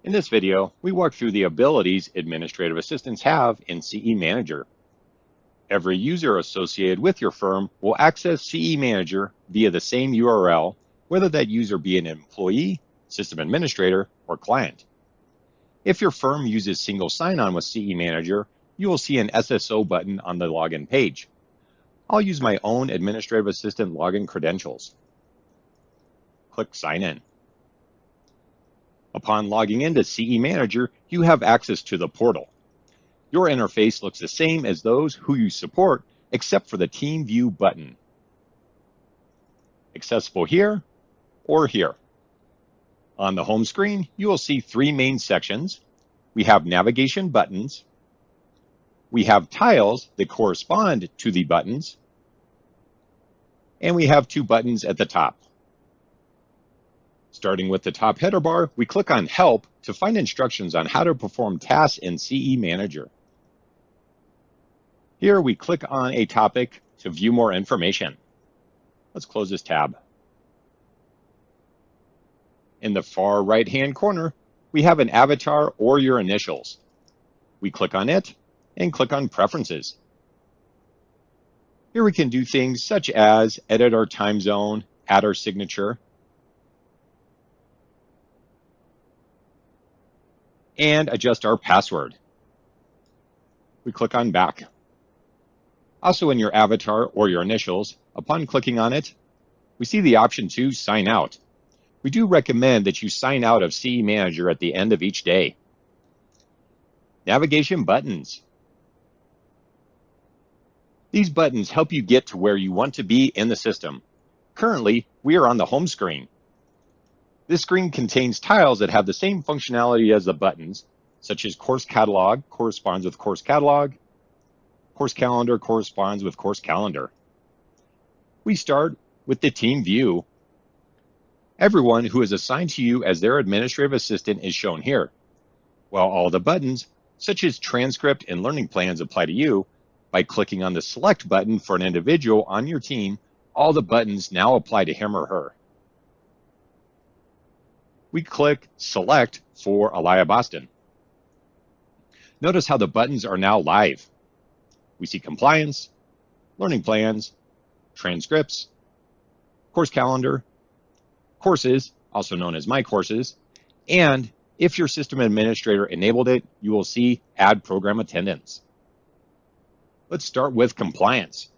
In this video, we walk through the abilities administrative assistants have in CE Manager. Every user associated with your firm will access CE Manager via the same URL, whether that user be an employee, system administrator, or client. If your firm uses single sign-on with CE Manager, you will see an SSO button on the login page. I'll use my own administrative assistant login credentials. Click Sign In. Upon logging into CE Manager, you have access to the portal. Your interface looks the same as those who you support, except for the Team View button. Accessible here or here. On the home screen, you will see three main sections. We have navigation buttons. We have tiles that correspond to the buttons. And we have two buttons at the top. Starting with the top header bar, we click on Help to find instructions on how to perform tasks in CE Manager. Here we click on a topic to view more information. Let's close this tab. In the far right-hand corner, we have an avatar or your initials. We click on it and click on Preferences. Here we can do things such as edit our time zone, add our signature, and adjust our password. We click on Back. Also in your avatar or your initials, upon clicking on it, we see the option to sign out. We do recommend that you sign out of CE Manager at the end of each day. Navigation buttons. These buttons help you get to where you want to be in the system. Currently, we are on the home screen. This screen contains tiles that have the same functionality as the buttons, such as Course Catalog corresponds with Course Catalog, Course Calendar corresponds with Course Calendar. We start with the Team View. Everyone who is assigned to you as their administrative assistant is shown here, while all the buttons, such as transcript and learning plans, apply to you. By clicking on the Select button for an individual on your team, all the buttons now apply to him or her. We click Select for Alaya Boston. Notice how the buttons are now live. We see Compliance, Learning Plans, Transcripts, Course Calendar, Courses, also known as My Courses, and if your system administrator enabled it, you will see Add Program Attendance. Let's start with Compliance.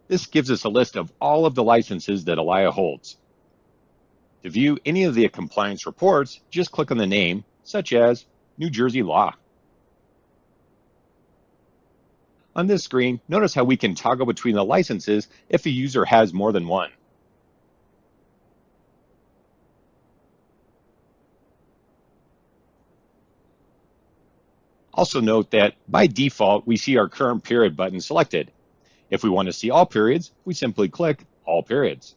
This gives us a list of all of the licenses that Alaya holds. To view any of the compliance reports, just click on the name, such as New Jersey Law. On this screen, notice how we can toggle between the licenses if a user has more than one. Also note that by default, we see our current period button selected. If we want to see all periods, we simply click All Periods.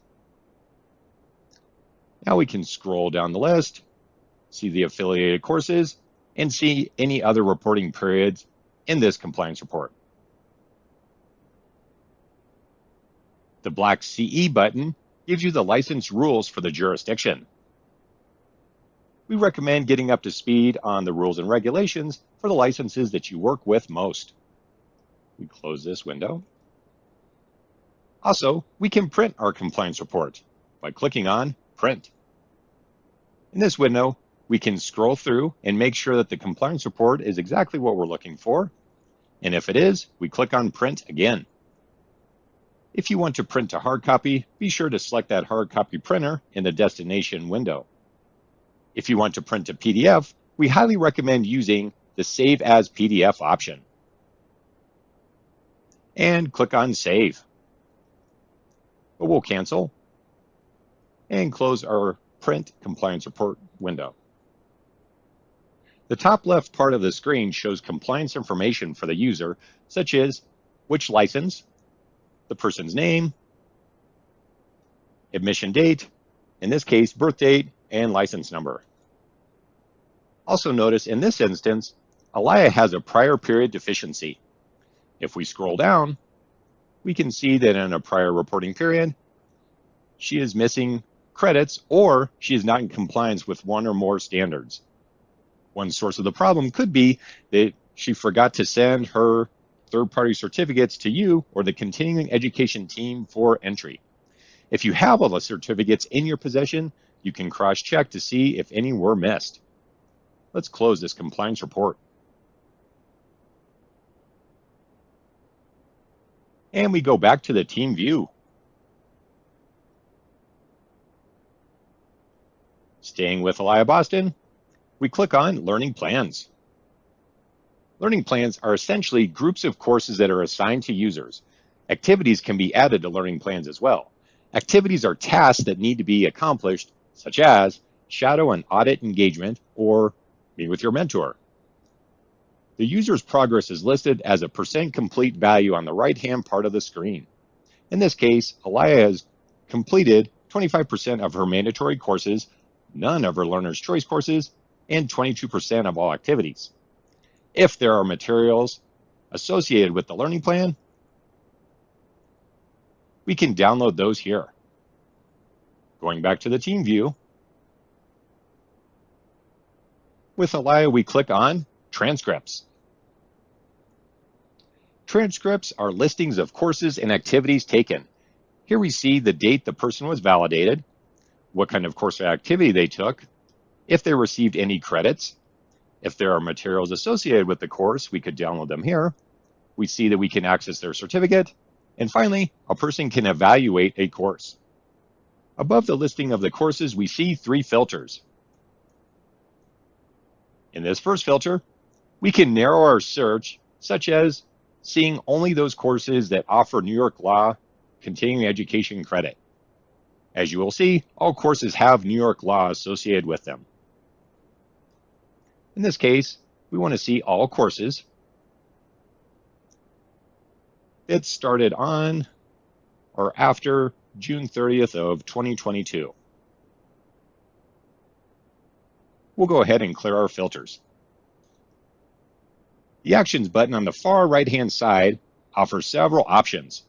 Now we can scroll down the list, see the affiliated courses, and see any other reporting periods in this compliance report. The black CE button gives you the license rules for the jurisdiction. We recommend getting up to speed on the rules and regulations for the licenses that you work with most. We close this window. Also, we can print our compliance report by clicking on Print. In this window, we can scroll through and make sure that the compliance report is exactly what we're looking for. And if it is, we click on Print again. If you want to print a hard copy, be sure to select that hard copy printer in the destination window. If you want to print a PDF, we highly recommend using the Save as PDF option. And click on Save. But we'll cancel and close our Print Compliance Report window. The top left part of the screen shows compliance information for the user, such as which license, the person's name, admission date, in this case, birth date, and license number. Also notice in this instance, Alaya has a prior period deficiency. If we scroll down, we can see that in a prior reporting period, she is missing credits, or she is not in compliance with one or more standards. One source of the problem could be that she forgot to send her third-party certificates to you or the continuing education team for entry. If you have all the certificates in your possession, you can cross-check to see if any were missed. Let's close this compliance report. And we go back to the team view. Staying with Elia Boston, we click on Learning Plans. Learning plans are essentially groups of courses that are assigned to users. Activities can be added to learning plans as well. Activities are tasks that need to be accomplished, such as shadow and audit engagement or meet with your mentor. The user's progress is listed as a % complete value on the right-hand part of the screen. In this case, Elia has completed 25% of her mandatory courses, none of her learner's choice courses, and 22% of all activities. If there are materials associated with the learning plan, we can download those here. Going back to the team view, with Elia, we click on Transcripts. Transcripts are listings of courses and activities taken. Here we see the date the person was validated, what kind of course or activity they took, if they received any credits. If there are materials associated with the course, we could download them here. We see that we can access their certificate. And finally, a person can evaluate a course. Above the listing of the courses, we see 3 filters. In this first filter, we can narrow our search, such as seeing only those courses that offer New York Law continuing education credit. As you will see, all courses have New York Law associated with them. In this case, we want to see all courses that started on or after June 30th of 2022. We'll go ahead and clear our filters. The Actions button on the far right-hand side offers several options.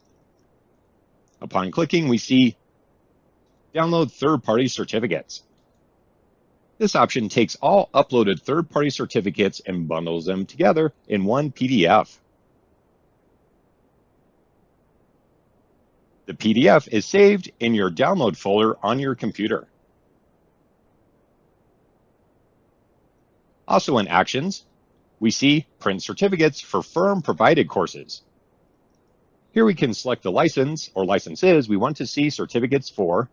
Upon clicking, we see Download Third-Party Certificates. This option takes all uploaded third-party certificates and bundles them together in one PDF. The PDF is saved in your download folder on your computer. Also in Actions, we see Print Certificates for firm-provided courses. Here we can select the license or licenses we want to see certificates for,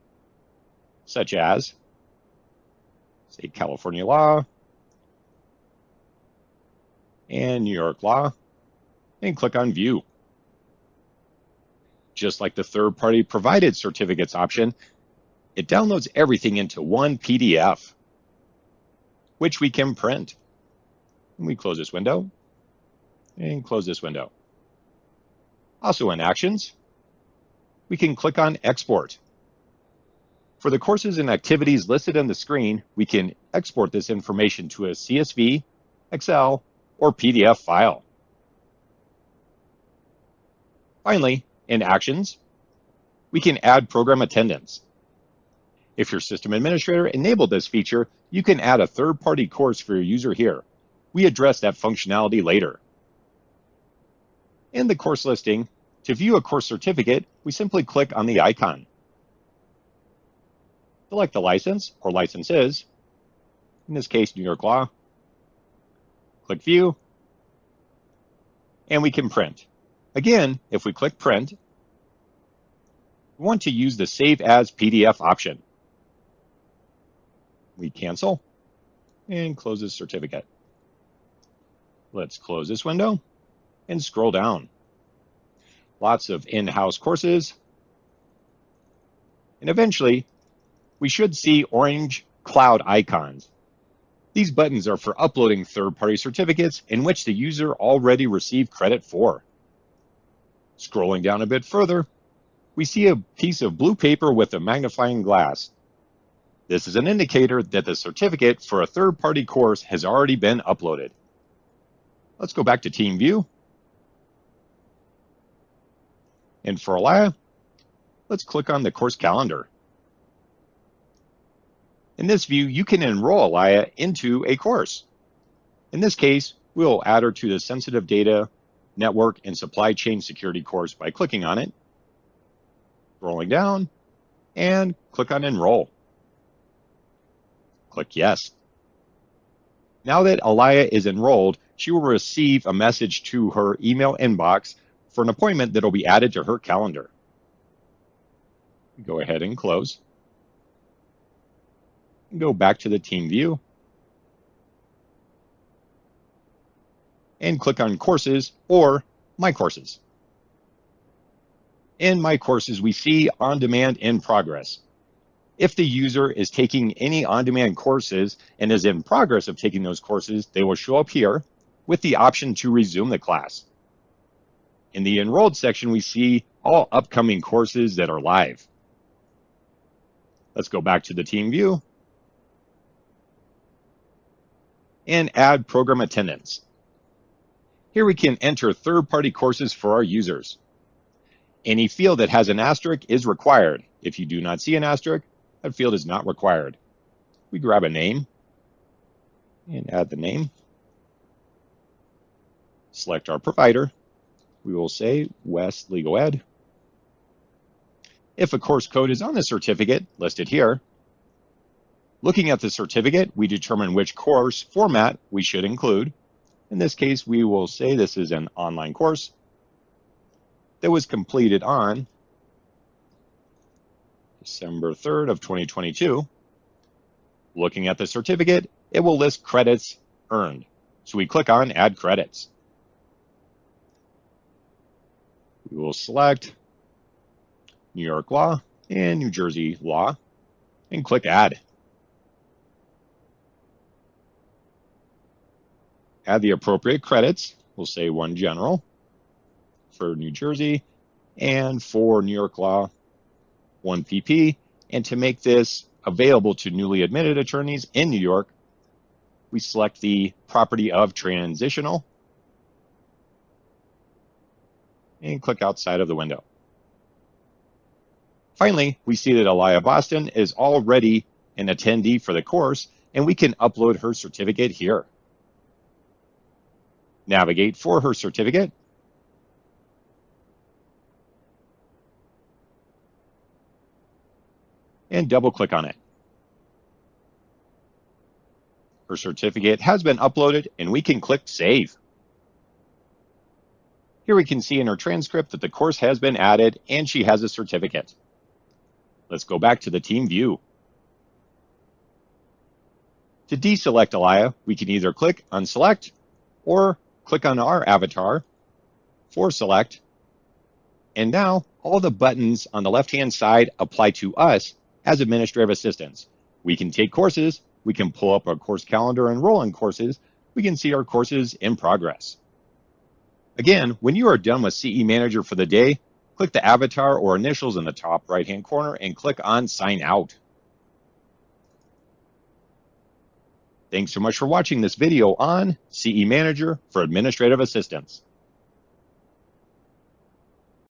such as, say, California Law and New York Law, and click on View. Just like the third-party provided certificates option, it downloads everything into one PDF, which we can print. And we close this window and close this window. Also in Actions, we can click on Export. For the courses and activities listed on the screen, we can export this information to a CSV, Excel, or PDF file. Finally, in Actions, we can add program attendance. If your system administrator enabled this feature, you can add a third-party course for your user here. We address that functionality later. In the course listing, to view a course certificate, we simply click on the icon. Select the license or licenses, in this case, New York Law. Click View, and we can print. Again, if we click Print, we want to use the Save As PDF option. We cancel and close this certificate. Let's close this window and scroll down. Lots of in-house courses. And eventually, we should see orange cloud icons. These buttons are for uploading third-party certificates in which the user already received credit for. Scrolling down a bit further, we see a piece of blue paper with a magnifying glass. This is an indicator that the certificate for a third-party course has already been uploaded. Let's go back to Team View. And for Elia, let's click on the course calendar. In this view, you can enroll Alaya into a course. In this case, we'll add her to the Sensitive Data, Network, and Supply Chain Security course by clicking on it, scrolling down, and click on Enroll. Click Yes. Now that Alaya is enrolled, she will receive a message to her email inbox for an appointment that will be added to her calendar. Go ahead and close. Go back to the team view and click on Courses or My Courses. In My Courses, we see On Demand in Progress. If the user is taking any on-demand courses and is in progress of taking those courses, they will show up here with the option to resume the class. In the Enrolled section, we see all upcoming courses that are live. Let's go back to the team view and add program attendance. Here we can enter third-party courses for our users. Any field that has an asterisk is required. If you do not see an asterisk, that field is not required. We grab a name and add the name. Select our provider. We will say West Legal Ed. If a course code is on the certificate listed here, looking at the certificate, we determine which course format we should include. In this case, we will say this is an online course that was completed on December 3rd of 2022. Looking at the certificate, it will list credits earned. So we click on Add Credits. We will select New York Law and New Jersey Law and click Add. Add the appropriate credits. We'll say 1 general for New Jersey, and for New York Law, 1 PP. And to make this available to newly admitted attorneys in New York, we select the property of transitional and click outside of the window. Finally, we see that Alaya Boston is already an attendee for the course, and we can upload her certificate here. Navigate for her certificate. And double click on it. Her certificate has been uploaded and we can click Save. Here we can see in her transcript that the course has been added and she has a certificate. Let's go back to the team view. To deselect Alaya, we can either click Unselect or click on our avatar for Select. And now all the buttons on the left-hand side apply to us as administrative assistants. We can take courses, we can pull up our course calendar and enroll in courses, we can see our courses in progress. Again, when you are done with CE Manager for the day, click the avatar or initials in the top right-hand corner and click on Sign Out. Thanks so much for watching this video on CE Manager for Administrative Assistants.